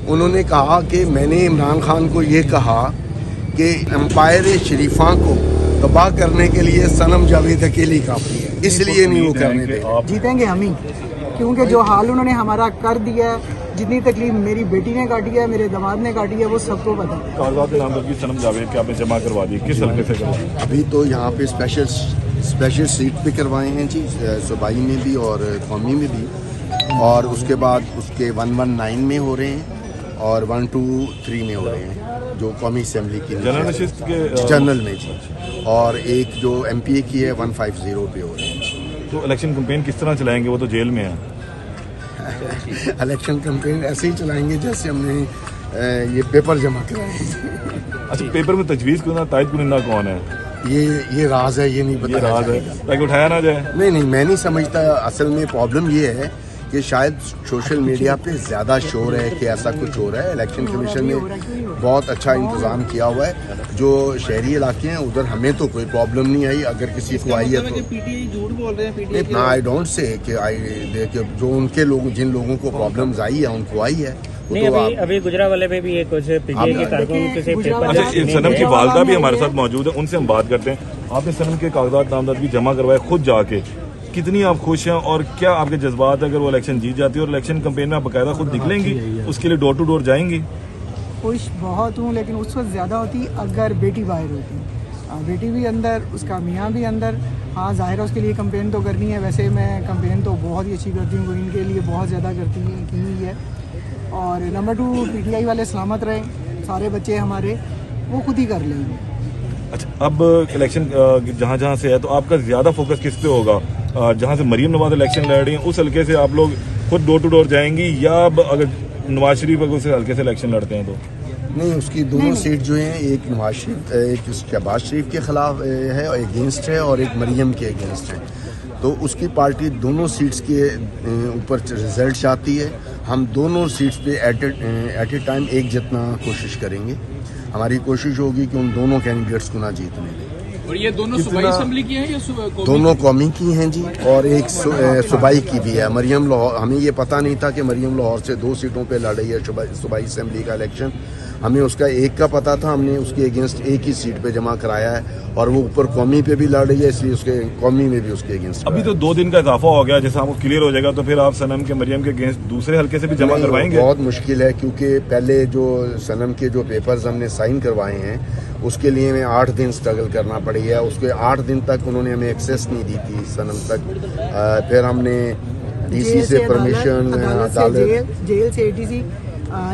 उन्होंने कहा कि मैंने इमरान खान को ये कहा कि एम्पायर शरीफा को तबाह करने के लिए सनम जावेद अकेली काफ़ी है, इसलिए नहीं वो करने देंगे। जीतेंगे हम ही, क्योंकि जो हाल उन्होंने हमारा कर दिया है, जितनी तकलीफ मेरी बेटी ने काटी है, मेरे दामाद ने काटी है, वो सबको पता है। कागजात नामजदगी सनम जावेद के आपने जमा करवा दी, किस हल्के से करवाई? अभी तो यहाँ पे स्पेशल सीट पे करवाए हैं जी, सूबाई में भी और कौमी में भी, और उसके बाद उसके 119 में हो रहे हैं और 123 में हो रहे हैं, जो कौमी असम्बली की जनरल नशिस्त के जनरल में जी, और एक जो MPA की है 150 पे हो रहे हैं। तो इलेक्शन कैंपेन किस तरह चलाएंगे, वो तो जेल में है। इलेक्शन कैंपेन ऐसे ही चलाएंगे जैसे हमने ये पेपर जमा कराए। अच्छा, पेपर में तजवीज़ करना ताइद कुनिंदा कौन है? ये राज है, ये नहीं ये बताया राज है जाएगा। ताकि उठाया ना जाए। नहीं, मैं नहीं समझता। असल में प्रॉब्लम ये है कि शायद सोशल मीडिया पे ज़्यादा शोर है कि ऐसा कुछ हो रहा है। इलेक्शन कमीशन ने बहुत अच्छा इंतज़ाम किया हुआ है। जो शहरी इलाके हैं उधर हमें तो कोई प्रॉब्लम नहीं आई, अगर किसी को आई है तो पीटीआई झूठ बोल रहे हैं। पीटीआई ना, आई डोंट से कि जो उनके लोग, जिन लोगों को प्रॉब्लम्स आई है उनको आई है। नहीं, अभी गुजरावाले पे भी ये कुछ पीटीआई के कारकुनों से पेपर। अच्छा, सनम की वालदा भी हमारे साथ मौजूद है, उनसे हम बात करते हैं। आपने सनम के कागजात नामजदगी जमा करवाए खुद जाके, कितनी आप खुश हैं और क्या आपके जज्बात अगर वो इलेक्शन जीत जाती है और इलेक्शन कैंपेन में आप बाकायदा खुद निकलेंगी, उसके लिए डोर टू डोर जाएंगी? खुश बहुत हूँ, लेकिन उस वक्त ज़्यादा होती अगर बेटी बाहर होती। बेटी भी अंदर, उसका मियाँ भी अंदर। हाँ, जाहिर है उसके लिए कंपेन तो करनी है। वैसे मैं कंपेन तो बहुत ही अच्छी करती हूँ, इनके लिए बहुत ज़्यादा की हुई है। और नंबर 2, PTI वाले सलामत रहे, सारे बच्चे हमारे, वो खुद ही कर लेंगे। अच्छा, अब इलेक्शन जहाँ जहाँ से है तो आपका ज़्यादा फोकस किस पे होगा? जहाँ से मरीम नवाज इलेक्शन लड़ रही हैं उस हल्के से आप लोग खुद डोर टू डोर जाएंगी, या अगर नवाज शरीफ अगर उस हल्के से इलेक्शन लड़ते हैं तो? नहीं, उसकी दोनों सीट जो हैं, एक नवाज शरीफ, एक शहबाज शरीफ के खिलाफ है और अगेंस्ट है, और एक मरियम के अगेंस्ट है। तो उसकी पार्टी दोनों सीट्स के ऊपर रिजल्ट चाहती है। हम दोनों सीट्स पे एट ए टाइम एक जितना कोशिश करेंगे। हमारी कोशिश होगी कि उन दोनों कैंडिडेट्स को ना जीतने दें। और ये दोनों सूबाई असेंबली की हैं या दोनों कौमी की हैं जी, और एक सूबाई की भी है। मरियम लाहौर, हमें ये पता नहीं था कि मरियम लाहौर से 2 सीटों पे लड़ रही है सूबाई असेंबली का इलेक्शन। हमें उसका एक का पता था, हमने उसके अगेंस्ट एक ही सीट पे जमा कराया है, और वो ऊपर कौमी पे भी लड़ रही है, इसलिए उसके कौमी में भी उसके अगेंस्ट। अभी तो 2 दिन का इजाफा हो गया, जैसे आपको क्लियर हो जाएगा तो फिर आप सनम के मरियम के अगेंस्ट दूसरे हल्के से भी जमा करवाएंगे? बहुत मुश्किल है, क्योंकि पहले जो सनम के जो पेपर्स हमने साइन करवाए हैं उसके लिए हमें 8 दिन स्ट्रगल करना पड़ी है। उसके 8 दिन तक उन्होंने हमें एक्सेस नहीं दी थी सनम तक। फिर हमने DC से परमिशन, जेल से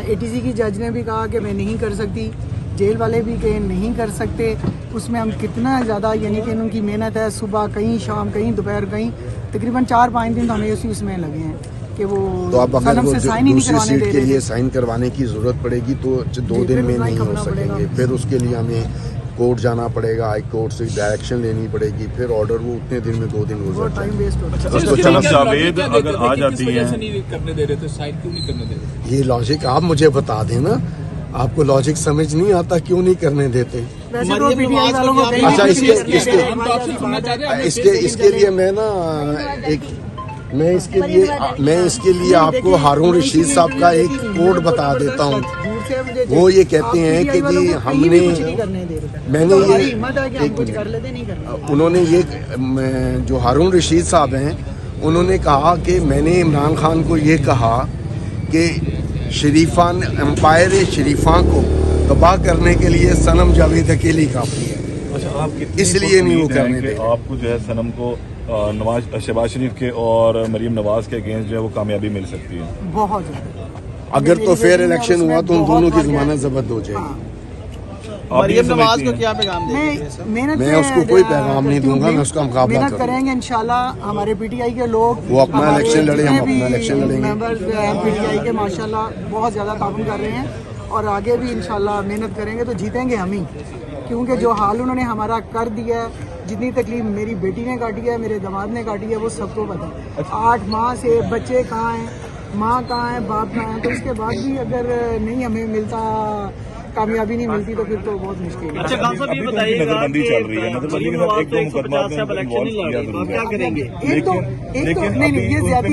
ATC की जज ने भी कहा कि मैं नहीं कर सकती, जेल वाले भी कहे नहीं कर सकते। उसमें हम कितना ज़्यादा, यानी कि उनकी मेहनत है, सुबह कहीं, शाम कहीं, दोपहर कहीं, तकरीबन 4-5 दिन तो हमें उसमें लगे हैं कि वो तो अब अगर वो दूसरी सीट के लिए थे। साइन करवाने की ज़रूरत पड़ेगी तो 2 दिन में नहीं हो सकेंगे। फिर उसके लिए हमें कोर्ट जाना पड़ेगा, हाई कोर्ट से डायरेक्शन लेनी पड़ेगी, फिर ऑर्डर वो उतने दिन में 2 दिन गुजर टाइम वेस्ट होता है। तो सनम जावेद अगर आ जाती है, करने दे रहे थे साइड, क्यों नहीं करने दे रहे? ये लॉजिक आप मुझे बता देना, आपको लॉजिक समझ नहीं आता, क्यों नहीं करने देते? वैसे तो PTI वालों को कहीं अच्छा, इसके इसके लिए मैं इसके लिए आपको हारून रशीद साहब का एक कोड बता देता हूँ। वो ये कहते हैं कि जी हमने, मैंने ये उन्होंने ये, जो हारून रशीद साहब हैं, उन्होंने कहा कि मैंने इमरान खान को ये कहा कि एम्पायर शरीफा को तबाह करने के लिए सनम जावेद अकेली काफ़ी है। अच्छा, आप इसलिए नहीं वो करने देंगे। आपको जो है सनम को शहबाज शरीफ के और मरीम नवाज के अगेंस्ट जो है वो कामयाबी मिल सकती है? बहुत ज़्यादा। अगर तो फेयर इलेक्शन हुआ तो उन दोनों की जमानत जब्त हो जाएगी। मरियम नवाज को क्या पैगाम देंगे? मैं उसको कोई पैगाम नहीं दूंगा, मैं उसका मुकाबला मेहनत करेंगे इंशाल्लाह। हमारे PTI के लोग, वो अपना इलेक्शन लड़े, हम अपना इलेक्शन लड़ेंगे। मेंबर्स PTI के माशाल्लाह बहुत ज़्यादा ताउन कर रहे हैं, और आगे भी इंशाल्लाह मेहनत करेंगे तो जीतेंगे हम ही, क्योंकि जो हाल उन्होंने हमारा कर दिया है, जितनी तकलीफ मेरी बेटी ने काटी है, मेरे दामाद ने काटी है, वो सबको पता है। 8 माह से बच्चे कहाँ हैं, माँ कहाँ है, बाप कहाँ है, तो उसके बाद भी अगर नहीं हमें मिलता, कामयाबी नहीं मिलती, तो फिर तो बहुत मुश्किल है। अच्छा, खान साहब ये बताइएगा नजरबंदी चल रही है, नजरबंदी के साथ 1-2 मुकदमा क्या करेंगे? एक तो नहीं, ये ज्यादा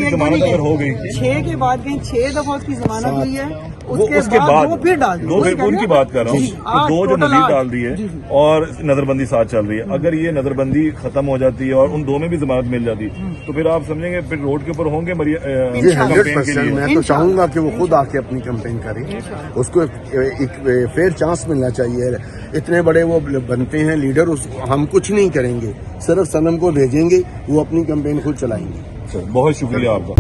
हो गई 6 के बाद कहीं 6 दफा उसकी जमानत हुई है, उसके बाद वो फिर डाल दिए। दो फिर उनकी बात कर रहा हूँ, जी, तो दो जो टोटल नजीर आठ। डाल दिए जी, जी। और नजरबंदी साथ चल रही है। अगर ये नजरबंदी खत्म हो जाती है और उन दो में भी जमानत मिल जाती तो फिर आप समझेंगे फिर रोड के ऊपर होंगे ये कैंपेन के 100%। लिए। मैं तो चाहूंगा कि वो खुद आके अपनी कैंपेन करें, उसको एक फेयर चांस मिलना चाहिए। इतने बड़े वो बनते हैं लीडर, हम कुछ नहीं करेंगे, सिर्फ सनम को भेजेंगे, वो अपनी कैंपेन खुद चलाएंगे। बहुत शुक्रिया आपका।